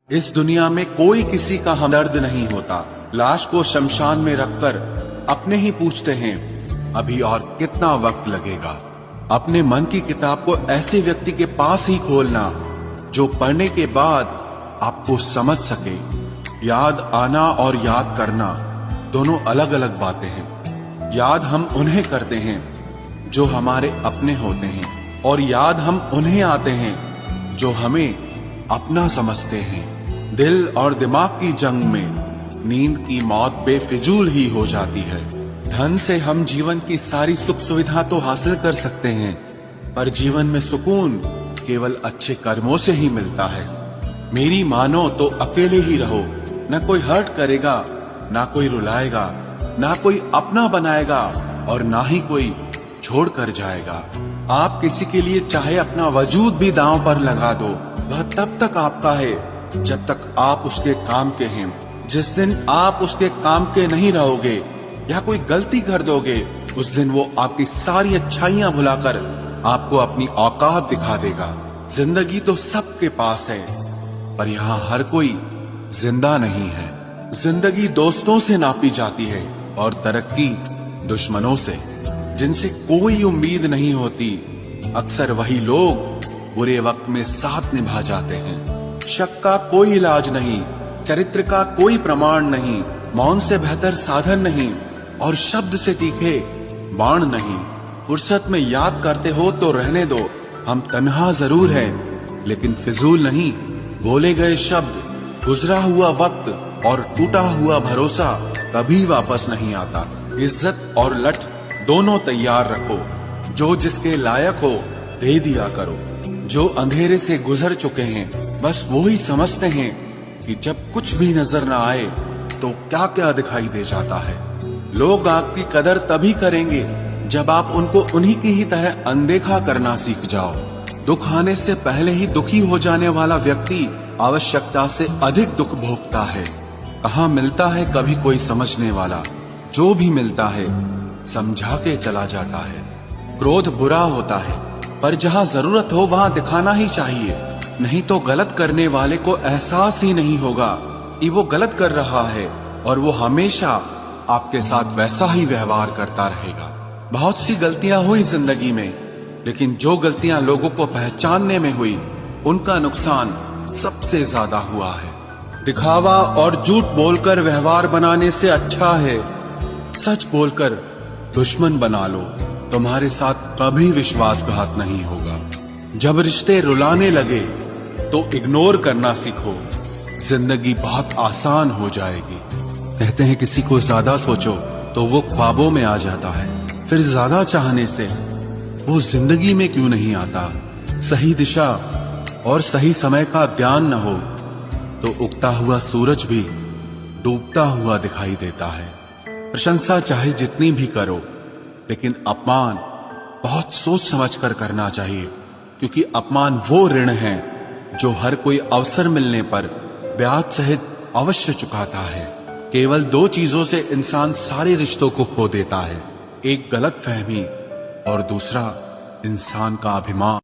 इस दुनिया में कोई किसी का हमदर्द नहीं होता। लाश को शमशान में रखकर अपने ही पूछते हैं अभी और कितना वक्त लगेगा। अपने मन की किताब को ऐसे व्यक्ति के पास ही खोलना जो पढ़ने के बाद आपको समझ सके। याद आना और याद करना दोनों अलग अलग बातें हैं। याद हम उन्हें करते हैं जो हमारे अपने होते हैं और याद हम उन्हें आते हैं जो हमें अपना समझते हैं। दिल और दिमाग की जंग में नींद की मौत बेफिजूल ही हो जाती है। धन से हम जीवन की सारी सुख सुविधा तो हासिल कर सकते हैं, पर जीवन में सुकून केवल अच्छे कर्मों से ही मिलता है। मेरी मानो तो अकेले ही रहो, न कोई हर्ट करेगा, ना कोई रुलाएगा, ना कोई अपना बनाएगा और ना ही कोई छोड़ कर जाएगा। आप किसी के लिए चाहे अपना वजूद भी दांव पर लगा दो, वह तब तक आपका है जब तक आप उसके काम के हैं। जिस दिन आप उसके काम के नहीं रहोगे या कोई गलती कर दोगे, उस दिन वो आपकी सारी अच्छाइयां भुलाकर आपको अपनी औकात दिखा देगा। जिंदगी तो सबके पास है, पर यहाँ हर कोई जिंदा नहीं है। जिंदगी दोस्तों से नापी जाती है और तरक्की दुश्मनों से। जिनसे कोई उम्मीद नहीं होती, अक्सर वही लोग बुरे वक्त में साथ निभा जाते हैं। शक का कोई इलाज नहीं, चरित्र का कोई प्रमाण नहीं, मौन से बेहतर साधन नहीं और शब्द से तीखे बाण नहीं। फुर्सत में याद करते हो तो रहने दो, हम तन्हा जरूर हैं लेकिन फिजूल नहीं। बोले गए शब्द, गुजरा हुआ वक्त और टूटा हुआ भरोसा कभी वापस नहीं आता। इज्जत और लठ दोनों तैयार रखो, जो जिसके लायक हो दे दिया करो। जो अंधेरे से गुजर चुके हैं बस वो ही समझते हैं कि जब कुछ भी नजर न आए तो क्या क्या दिखाई दे जाता है। लोग आपकी कदर तभी करेंगे जब आप उनको उन्हीं की ही तरह अनदेखा करना सीख जाओ। दुख आने से पहले ही दुखी हो जाने वाला व्यक्ति आवश्यकता से अधिक दुख भोगता है। कहाँ मिलता है कभी कोई समझने वाला, जो भी मिलता है समझा के चला जाता है। क्रोध बुरा होता है, पर जहाँ जरूरत हो वहाँ दिखाना ही चाहिए, नहीं तो गलत करने वाले को एहसास ही नहीं होगा कि वो गलत कर रहा है और वो हमेशा आपके साथ वैसा ही व्यवहार करता रहेगा। बहुत सी गलतियां हुई जिंदगी में, लेकिन जो गलतियां लोगों को पहचानने में हुई उनका नुकसान सबसे ज्यादा हुआ है। दिखावा और झूठ बोलकर व्यवहार बनाने से अच्छा है सच बोलकर दुश्मन बना लो, तुम्हारे साथ कभी विश्वासघात नहीं होगा। जब रिश्ते रुलाने लगे तो इग्नोर करना सीखो, जिंदगी बहुत आसान हो जाएगी। कहते हैं किसी को ज्यादा सोचो तो वो ख्वाबों में आ जाता है, फिर ज्यादा चाहने से वो जिंदगी में क्यों नहीं आता। सही दिशा और सही समय का ज्ञान न हो तो उगता हुआ सूरज भी डूबता हुआ दिखाई देता है। प्रशंसा चाहे जितनी भी करो, लेकिन अपमान बहुत सोच समझ कर करना चाहिए, क्योंकि अपमान वो ऋण है जो हर कोई अवसर मिलने पर ब्याज सहित अवश्य चुकाता है। केवल दो चीजों से इंसान सारे रिश्तों को खो देता है, एक गलत फहमी और दूसरा इंसान का अभिमान।